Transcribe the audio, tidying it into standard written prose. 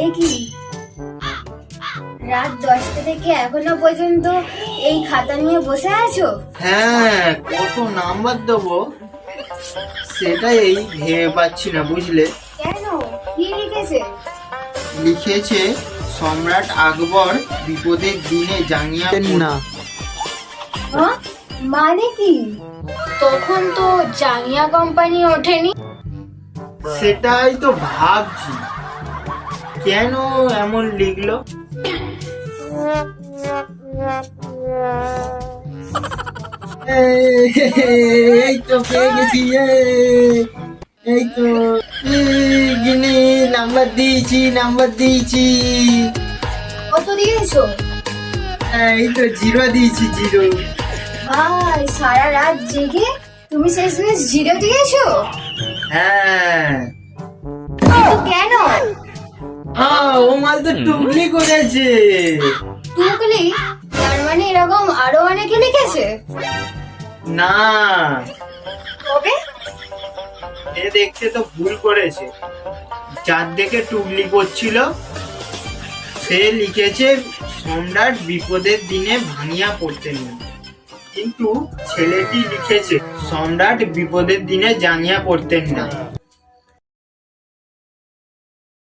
এ কি রাত 10টা থেকে এখনো পর্যন্ত এই খাতা নিয়ে বসে আছো? হ্যাঁ, কত নাম্বার দেবো সেটাই ভেবে পাচ্ছি না, বুঝলে। কেন, কি লিখেছে? লিখেছে সম্রাট আকবর বিপদের দিনে জাঙ্গিয়া না। হ্যাঁ, মানে কি? তখন তো জাঙ্গিয়া কোম্পানি ওঠেনি। সেটাই তো ভাবছি, কেন এমন লিখলো। এই তো পেয়ে গেছি, এই তো গিনি নাম্বার দিয়েছি। কত দিয়েছো? এই তো 0 দিয়েছি, 0। ভাই, সারা রাত জেগে তুমি শেষমেশ 0 দিয়েছো? হ্যাঁ, কিন্তু কেন? ও মাল তো টুকলি করেছে। টুকলি? তার মানে এরকম আরো অনেকে লিখেছে? না, তবে এ দেখতে তো ভুল করেছে। যার দেখে টুকলি করছিল সে লিখেছে সম্রাট বিপদের দিনে ভাঙিয়া পড়তেন না, কিন্তু ছেলেটি লিখেছে সম্রাট বিপদের দিনে জাঙ্গিয়া পড়তেন না।